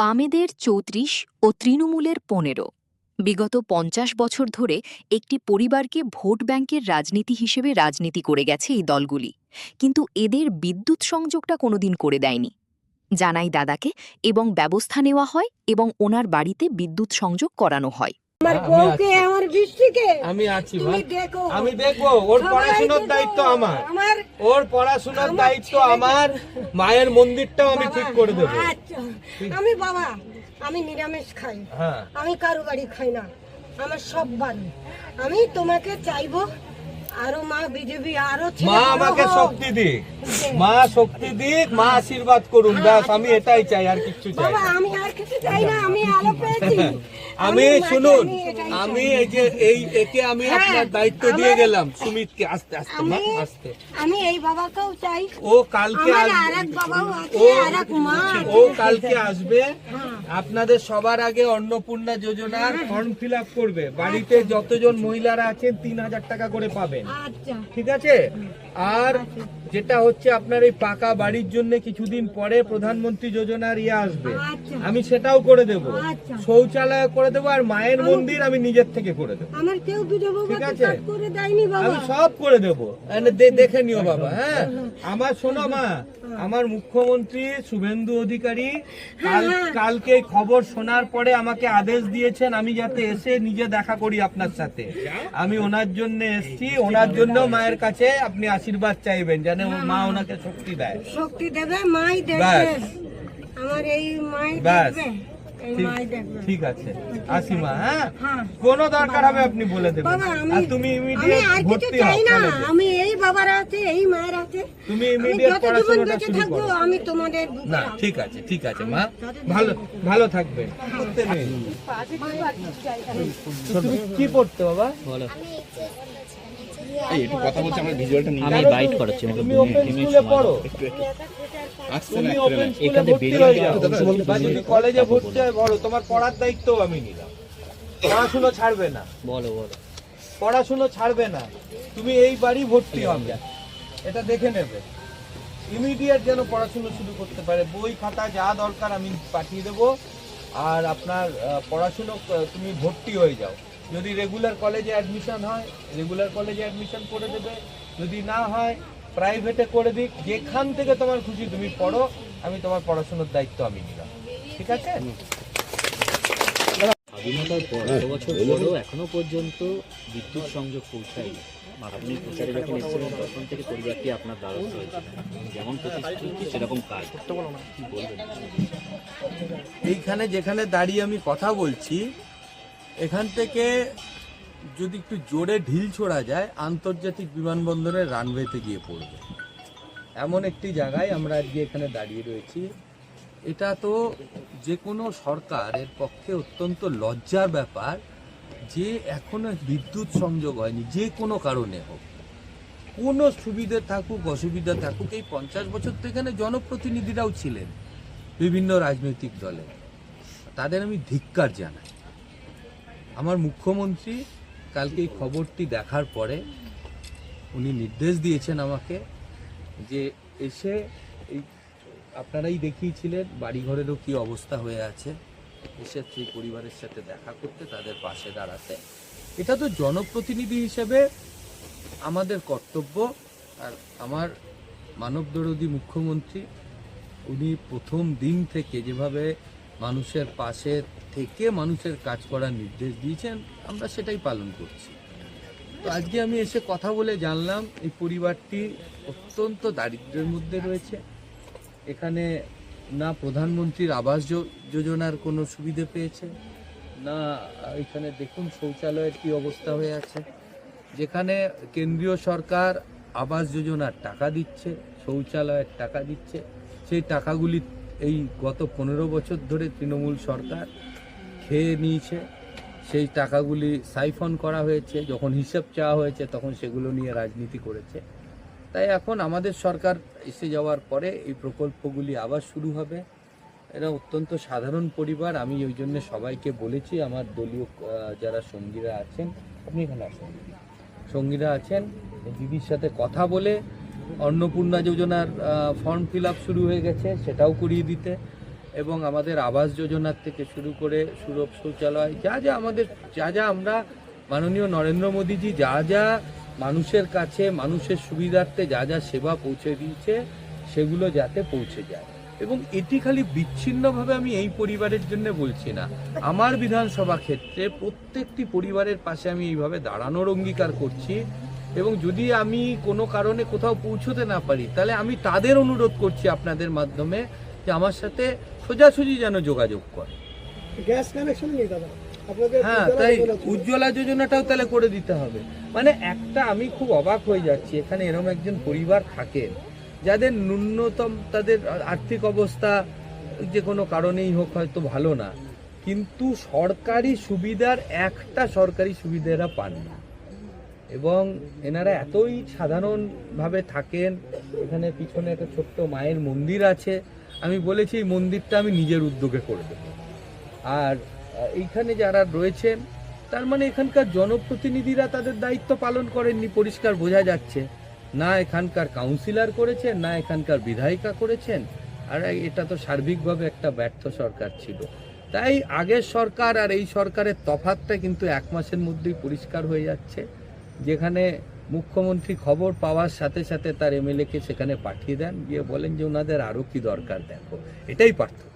বামেদের ৩৪ ও তৃণমূলের ১৫। বিগত ৫০ বছর ধরে একটি পরিবারকে ভোট ব্যাংকের রাজনীতি হিসেবে রাজনীতি করে গেছে এই দলগুলি, কিন্তু এদের বিদ্যুৎ সংযোগটা কোনোদিন করে দেয়নি। জানাই দাদাকে এবং ব্যবস্থা নেওয়া হয় এবং ওনার বাড়িতে বিদ্যুৎ সংযোগ করানো হয়। আমার বউকে আমার বৃষ্টিকে আমি আছি মা, তুমি দেখো। আমি দেখবো। ওর পড়াশোনার দায়িত্ব আমার, ওর পড়াশোনার দায়িত্ব আমার। মায়ের মন্দিরটাও আমি ঠিক করে দেবো। আচ্ছা, আমি বাবা, আমি নিরামিষ খাই, হ্যাঁ, আমি কারো বাড়ি খাই না, আমার সব বাড়ি। আমি তোমাকে চাইবো আরো মা বিজেপি আরো মা আমাকে শক্তি দিক, মা শক্তি দিক, মা আশীর্বাদ করুন, ব্যাস আমি এটাই চাই, আর কিছু চাই বাবা। না। আমি আর কিছু চাই না, আমি আলো পেয়েছি। আমি শুনুন, আমি এই যে একে আমি আপনার দায়িত্ব দিয়ে গেলাম, সুমিতকে। আস্তে আস্তে মা, আস্তে। আমি এই বাবাকেও চাই, ও কালকে আমার আসবে, আরেক বাবাও আছে, ও আরেক মা ও আছে। কালকে আসবে। আপনাদের সবার আগে অন্নপূর্ণা যোজনার ফর্ম ফিল আপ করবে। বাড়িতে যতজন মহিলারা আছেন ৩,০০০ টাকা করে পাবেন, আচ্ছা ঠিক আছে? আর যেটা হচ্ছে আপনার এই পাকা বাড়ির জন্য কিছুদিন পরে প্রধানমন্ত্রী যোজনার আসবে, আচ্ছা আমি সেটাও করে দেব। আচ্ছা। শৌচালয় করে দেবো, আর মায়ের মন্দির আমি নিজের থেকে করে দেবো। আমার কেউ বিধবা ঠিক ভাতা আছে। কাজ করে দেয়নি বাবা। আমি সব করে দেবো, দেখে নিও বাবা। হ্যাঁ, আমার শোনো মা, আমার মুখ্যমন্ত্রী শুভেন্দু অধিকারী কালকে খবর শোনার পরে আমাকে আদেশ দিয়েছেন আমি যাতে এসে নিজে দেখা করি আপনার সাথে। আমি ওনার জন্য এসেছি, ওনার জন্য মায়ের কাছে আপনি আশীর্বাদ চাইবেন যেন মা ওনাকে শক্তি দেয়। শক্তি দেবে, মাই দেখবে। ব্যাস। আমার এই মাই ব্যাস। দেখবে, এই ঠিক- মাই দেখবে। ঠিক আছে, আসি মা। হ্যাঁ, হ্যাঁ। কোনো দরকার হবে আপনি বলে দেবেন। বাবা, আর তুমি আমি ইমিডিয়েট আর কিছু ভর্তি হও চাই না। কলেজে। আমি এই বাবার আছে, এই মায়ের আছে। তুমি আমি ইমিডিয়েট যত জীবন পড়াশোনাটা বেঁচে শুরু থাকবো করো। আমি তোমাদের বুকে না, রাখবো। ঠিক আছে, ঠিক আছে মা, ভালো ভালো থাকবেন। করতে নেই। তো তুমি কি পড়তে বাবা? একটু কথা বলছি, আমরা ভিজুয়ালটা নিয়ে আমি বাইট করাচ্ছি। তুমি ওপেন স্কুলে পড়ো, তুমি ওপেন স্কুলে ভর্তি হয়ে যাও। বা যদি কলেজে ভর্তি হয় বলো, তোমার পড়ার দায়িত্ব আমি নিলাম। পড়াশুনো ছাড়বে না, বলো বলো। পড়াশুনো ছাড়বে না। তুমি এই বাড়ি ভর্তি হবে, এটা দেখে নেবে। ইমিডিয়েট যেন পড়াশুনো শুরু করতে পারে। বই খাতা যা দরকার আমি পাঠিয়ে দেবো। আর আপনার পড়াশুনো তুমি ভর্তি হয়ে যাও। যদি রেগুলার কলেজে অ্যাডমিশন হয়, রেগুলার কলেজে অ্যাডমিশন করে দেবে। যদি না হয় প্রাইভেটে করে দিক। যেখান থেকে তোমার খুশি তুমি পড়ো, আমি তোমার পড়াশোনার দায়িত্ব আমি নিলাম, ঠিক আছে? স্বাধীনতার পর এত বছর পরেও এখনো পর্যন্ত বিদ্যুৎ সংযোগ পৌঁছায়নি। আপনি প্রচারে যখন এসেছিলেন তখন থেকে পরিবারটি আপনার দ্বারস্থ হয়েছে, যেমন প্রতিশ্রুতি সেরকম কাজ। কি বলবেন? এইখানে যেখানে দাঁড়িয়ে আমি কথা বলছি, এখান থেকে যদি একটু জোরে ঢিল ছোড়া যায়, আন্তর্জাতিক বিমানবন্দরের রানওয়েতে গিয়ে পড়বে। এমন একটি জায়গায় আমরা আজকে এখানে দাঁড়িয়ে রয়েছি। এটা তো যে কোনো সরকারের পক্ষে অত্যন্ত লজ্জার ব্যাপার যে এখনো বিদ্যুৎ সংযোগ হয়নি, যে কোনো কারণে হোক। কোনো সুবিধা থাকুক অসুবিধা থাকুক, এই 50 বছর তো এখানে জনপ্রতিনিধিরাও ছিলেন বিভিন্ন রাজনৈতিক দলে, তাদের আমি ধিক্কার জানাই। আমার মুখ্যমন্ত্রী কালকে এই খবরটি দেখার পরে উনি নির্দেশ দিয়েছেন আমাকে যে এসে এই আপনারাই দেখিয়েছিলেন বাড়িঘরেরও কি অবস্থা হয়ে আছে, এসে সেই পরিবারের সাথে দেখা করতে, তাদের পাশে দাঁড়াতে। এটা তো জনপ্রতিনিধি হিসেবে আমাদের কর্তব্য। আর আমার মানবদরদী মুখ্যমন্ত্রী, উনি প্রথম দিন থেকে যেভাবে মানুষের পাশে থেকে মানুষের কাজ করার নির্দেশ দিয়েছেন, আমরা সেটাই পালন করছি। তো আজকে আমি এসে কথা বলে জানলাম এই পরিবারটি অত্যন্ত দারিদ্র্যের মধ্যে রয়েছে। এখানে না প্রধানমন্ত্রীর আবাস যোজনার কোনো সুবিধে পেয়েছে, না এখানে দেখুন শৌচালয়ের কি অবস্থা হয়ে আছে। যেখানে কেন্দ্রীয় সরকার আবাস যোজনার টাকা দিচ্ছে, শৌচালয়ের টাকা দিচ্ছে, সেই টাকাগুলি এই গত 15 বছর ধরে তৃণমূল সরকার খেয়ে নিয়েছে। সেই টাকাগুলি সাইফন করা হয়েছে, যখন হিসেব চাওয়া হয়েছে তখন সেগুলো নিয়ে রাজনীতি করেছে। তাই এখন আমাদের সরকার এসে যাওয়ার পরে এই প্রকল্পগুলি আবার শুরু হবে। এরা অত্যন্ত সাধারণ পরিবার। আমি ওই জন্য সবাইকে বলেছি, আমার দলীয় যারা সঙ্গীরা আছেন, আপনি এখানে আসেন, সঙ্গীরা আছেন, দিদির সাথে কথা বলে অন্নপূর্ণা যোজনার ফর্ম ফিল আপ শুরু হয়ে গেছে, সেটাও করিয়ে দিতে। এবং আমাদের আবাস যোজনার থেকে শুরু করে সুলভ শৌচালয় যা আমরা মাননীয় নরেন্দ্র মোদীজি যা মানুষের কাছে মানুষের সুবিধার্থে যা সেবা পৌঁছে দিয়েছে সেগুলো যাতে পৌঁছে যায়। এবং এটি খালি বিচ্ছিন্নভাবে আমি এই পরিবারের জন্য বলছি না, আমার বিধানসভা ক্ষেত্রে প্রত্যেকটি পরিবারের পাশে আমি এইভাবে দাঁড়ানোর অঙ্গীকার করছি। এবং যদি আমি কোনো কারণে কোথাও পৌঁছতে না পারি, তাহলে আমি তাদের অনুরোধ করছি আপনাদের মাধ্যমে যে আমার সাথে সোজাসুজি যেন যোগাযোগ করে। গ্যাস কানেকশন নেই দাদা আপনাদের? হ্যাঁ, তাই উজ্জ্বলা যোজনাটাও তাহলে করে দিতে হবে। মানে আমি খুব অবাক হয়ে যাচ্ছি, এখানে এরকম একজন পরিবার থাকেন যাদের ন্যূনতম তাদের আর্থিক অবস্থা যে কোনো কারণেই হোক হয়তো ভালো না, কিন্তু সরকারি সুবিধা এরা পান না। এবং এনারা এতই সাধারণভাবে থাকেন। এখানে পিছনে একটা ছোট্ট মায়ের মন্দির আছে, আমি বলেছি এই মন্দিরটা আমি নিজের উদ্যোগে করে দেব। আর এইখানে যারা রয়েছেন তার মানে এখানকার জনপ্রতিনিধিরা তাদের দায়িত্ব পালন করেননি, পরিষ্কার বোঝা যাচ্ছে। না এখানকার কাউন্সিলর করেছেন, না এখানকার বিধায়িকা করেছেন। আর এটা তো সার্বিকভাবে একটা ব্যর্থ সরকার ছিল। তাই আগের সরকার আর এই সরকারের তফাৎটা কিন্তু 1 মাসের মধ্যেই পরিষ্কার হয়ে যাচ্ছে, যেখানে মুখ্যমন্ত্রী খবর পাওয়ার সাথে সাথে তার এমএলএকে সেখানে পাঠিয়ে দেন, গিয়ে বলেন যে ওনাদের আরও কি দরকার দেখো, এটাই পার্থক্য।